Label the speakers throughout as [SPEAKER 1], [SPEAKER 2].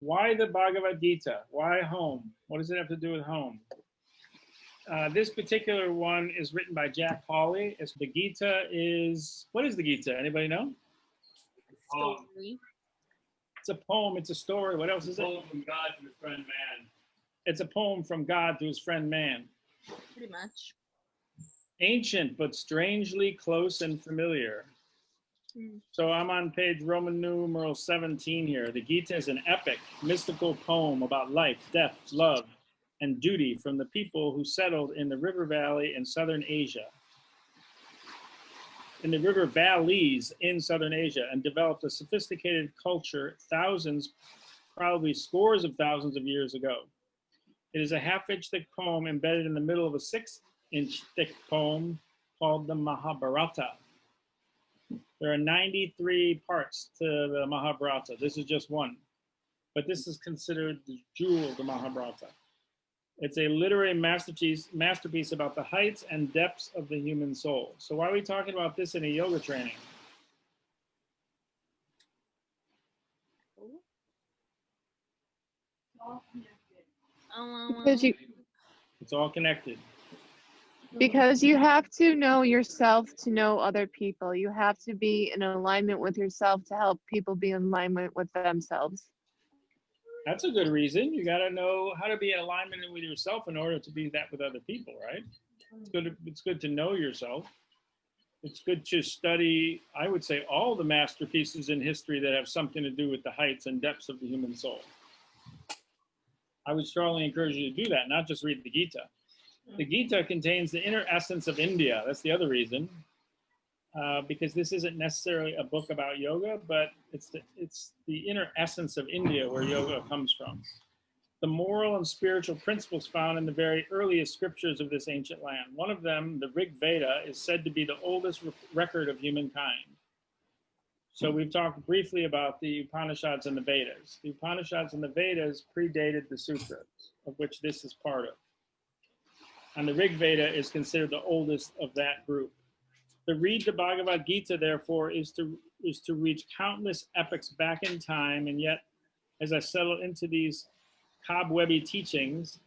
[SPEAKER 1] Why the Bhagavad Gita? Why home? What does it have to do with home? This particular one is written by Jack Hawley. The Gita is, what is the Gita? Anybody know?
[SPEAKER 2] Story.
[SPEAKER 1] It's a poem, it's a story. What else is it?
[SPEAKER 3] Poem from God to his friend man.
[SPEAKER 1] It's a poem from God to his friend man.
[SPEAKER 2] Pretty much.
[SPEAKER 1] Ancient, but strangely close and familiar. So I'm on page Roman numeral 17 here. The Gita is an epic, mystical poem about life, death, love, and duty from the people who settled in the river valley in southern Asia. In the river valleys in southern Asia, and developed a sophisticated culture thousands, probably scores of thousands of years ago. It is a half-inch thick poem embedded in the middle of a 6-inch thick poem called the Mahabharata. There are 93 parts to the Mahabharata. This is just one. But this is considered the jewel of the Mahabharata. It's a literary masterpiece about the heights and depths of the human soul. So why are we talking about this in a yoga training? It's all connected.
[SPEAKER 4] Because you have to know yourself to know other people. You have to be in alignment with yourself to help people be in alignment with themselves.
[SPEAKER 1] That's a good reason. You got to know how to be in alignment with yourself in order to be that with other people, right? It's good to know yourself. It's good to study, I would say, all the masterpieces in history that have something to do with the heights and depths of the human soul. I would strongly encourage you to do that, not just read the Gita. The Gita contains the inner essence of India. That's the other reason. Because this isn't necessarily a book about yoga, but it's the inner essence of India where yoga comes from. The moral and spiritual principles found in the very earliest scriptures of this ancient land. One of them, the Rig Veda, is said to be the oldest record of humankind. So we've talked briefly about the Upanishads and the Vedas. The Upanishads and the Vedas predated the Sutras, of which this is part of. And the Rig Veda is considered the oldest of that group. To read the Bhagavad Gita, therefore, is to reach countless epochs back in time, and yet, as I settled into these cobwebby teachings,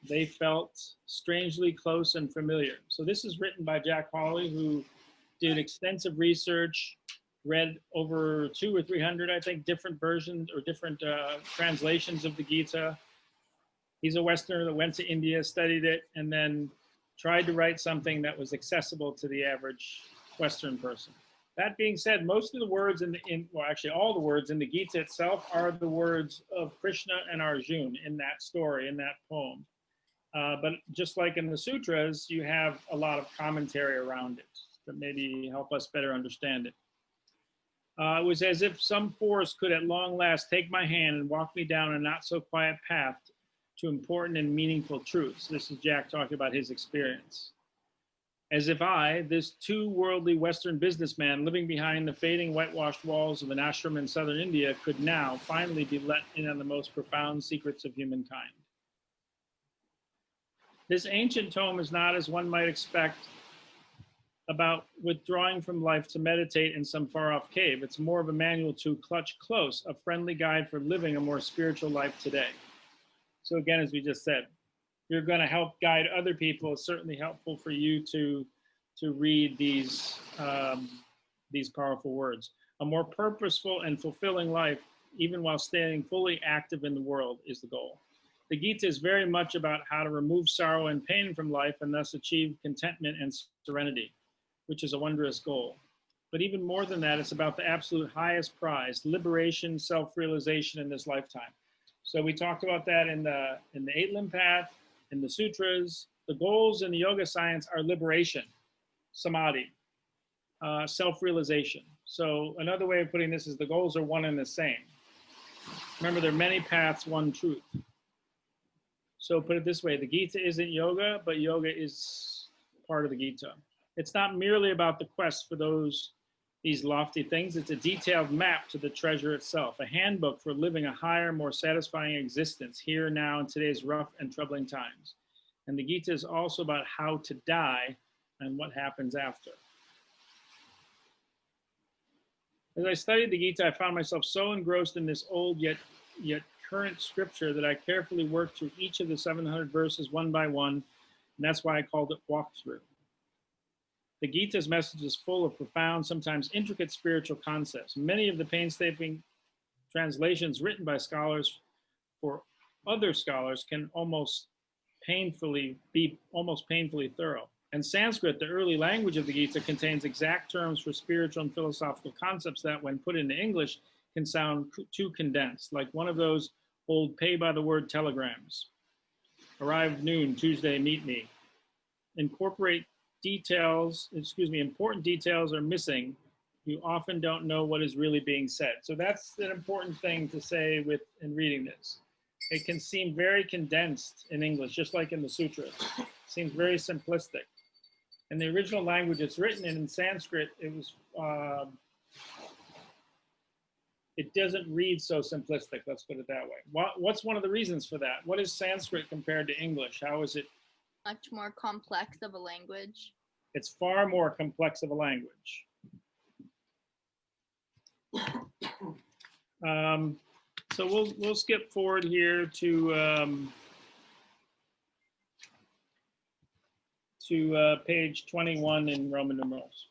[SPEAKER 1] they felt strangely close and familiar. So this is written by Jack Hawley, who did extensive research, read over 200 or 300, I think, different versions or different translations of the Gita. He's a Westerner that went to India, studied it, and then tried to write something that was accessible to the average Western person. That being said, most of the words well, actually all the words in the Gita itself are the words of Krishna and Arjuna in that story, in that poem. But just like in the sutras, you have a lot of commentary around it that maybe help us better understand it. It was as if some force could at long last take my hand and walk me down a not so quiet path to important and meaningful truths. This is Jack talking about his experience. As if I, this too worldly Western businessman living behind the fading whitewashed walls of an ashram in southern India, could now finally be let in on the most profound secrets of humankind. This ancient tome is not, as one might expect, about withdrawing from life to meditate in some far-off cave. It's more of a manual to clutch close, a friendly guide for living a more spiritual life today. So again, as we just said, you're going to help guide other people. It's certainly helpful for you to read these powerful words. A more purposeful and fulfilling life, even while staying fully active in the world, is the goal. The Gita is very much about how to remove sorrow and pain from life and thus achieve contentment and serenity, which is a wondrous goal. But even more than that, it's about the absolute highest prize, liberation, self-realization in this lifetime. So we talked about that in the 8-limb path, in the sutras. The goals in the yoga science are liberation, samadhi, self-realization. So another way of putting this is the goals are one and the same. Remember, there are many paths, one truth. So put it this way, the Gita isn't yoga, but yoga is part of the Gita. It's not merely about the quest for these lofty things. It's a detailed map to the treasure itself, a handbook for living a higher, more satisfying existence here, now, in today's rough and troubling times. And the Gita is also about how to die and what happens after. As I studied the Gita, I found myself so engrossed in this old yet current scripture that I carefully worked through each of the 700 verses one by one, and that's why I called it Walkthrough. The Gita's message is full of profound, sometimes intricate spiritual concepts. Many of the painstaking translations written by scholars for other scholars can be almost painfully thorough. And Sanskrit, the early language of the Gita, contains exact terms for spiritual and philosophical concepts that, when put into English, can sound too condensed, like one of those old pay-by-the-word telegrams. Arrive noon, Tuesday, meet me. Important details are missing. You often don't know what is really being said. So that's an important thing to say in reading this. It can seem very condensed in English, just like in the sutras. It seems very simplistic. In the original language it's written in Sanskrit, it doesn't read so simplistic, let's put it that way. What's one of the reasons for that? What is Sanskrit compared to English? How is it?
[SPEAKER 2] Much more complex of a language.
[SPEAKER 1] It's far more complex of a language. So we'll skip forward here to page 21 in Roman numerals.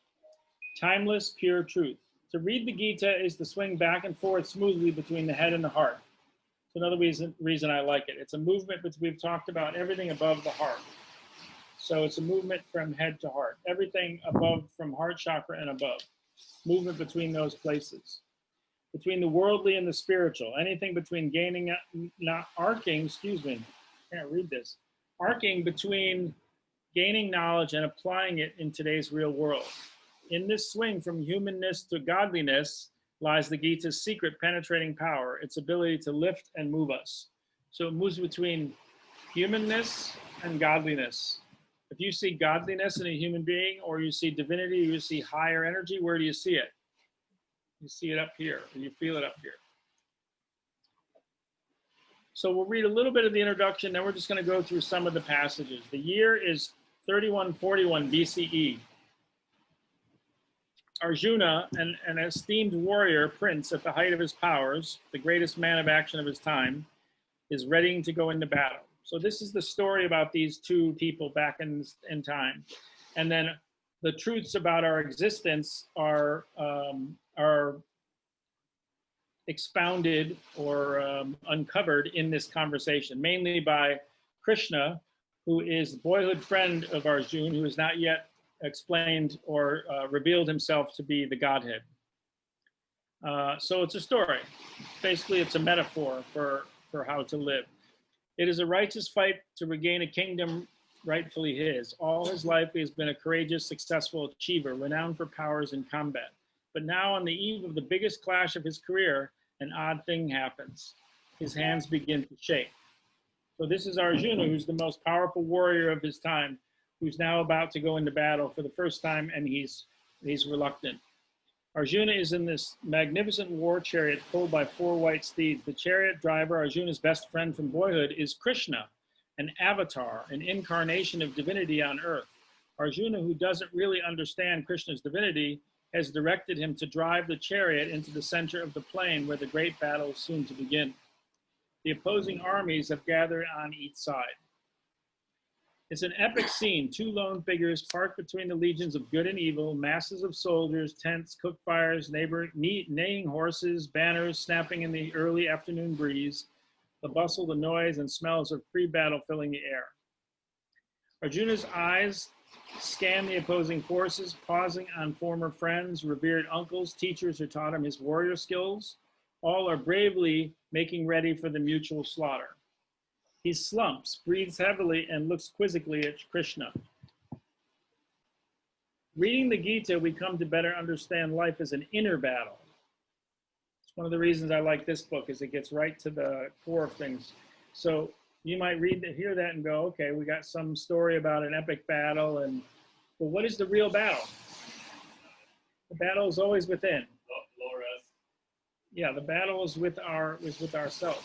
[SPEAKER 1] Timeless, pure truth. To read the Gita is to swing back and forth smoothly between the head and the heart. It's another reason I like it. It's a movement, but we've talked about everything above the heart. So it's a movement from head to heart. Everything above, from heart chakra and above. Movement between those places. Between the worldly and the spiritual. Anything between arcing between gaining knowledge and applying it in today's real world. In this swing from humanness to godliness lies the Gita's secret penetrating power, its ability to lift and move us. So it moves between humanness and godliness. If you see godliness in a human being, or you see divinity, or you see higher energy, where do you see it? You see it up here, or you feel it up here. So we'll read a little bit of the introduction, then we're just going to go through some of the passages. The year is 3141 BCE. Arjuna, an esteemed warrior prince at the height of his powers, the greatest man of action of his time, is readying to go into battle. So this is the story about these two people back in time. And then the truths about our existence are expounded or uncovered in this conversation, mainly by Krishna, who is the boyhood friend of Arjuna, who has not yet explained or revealed himself to be the Godhead. So it's a story. Basically, it's a metaphor for how to live. It is a righteous fight to regain a kingdom rightfully his. All his life he has been a courageous, successful achiever, renowned for powers in combat. But now, on the eve of the biggest clash of his career, an odd thing happens. His hands begin to shake. So this is Arjuna, who's the most powerful warrior of his time, who's now about to go into battle for the first time, and he's reluctant. Arjuna is in this magnificent war chariot pulled by 4 white steeds. The chariot driver, Arjuna's best friend from boyhood, is Krishna, an avatar, an incarnation of divinity on earth. Arjuna, who doesn't really understand Krishna's divinity, has directed him to drive the chariot into the center of the plain where the great battle is soon to begin. The opposing armies have gathered on each side. It's an epic scene. 2 lone figures parked between the legions of good and evil, masses of soldiers, tents, cook fires, neighing horses, banners snapping in the early afternoon breeze, the bustle, the noise, and smells of pre-battle filling the air. Arjuna's eyes scan the opposing forces, pausing on former friends, revered uncles, teachers who taught him his warrior skills. All are bravely making ready for the mutual slaughter. He slumps, breathes heavily, and looks quizzically at Krishna. Reading the Gita, we come to better understand life as an inner battle. It's one of the reasons I like this book, is it gets right to the core of things. So you might hear that and go, okay, we got some story about an epic battle, but what is the real battle? The battle is always within. Yeah, the battle is with ourselves.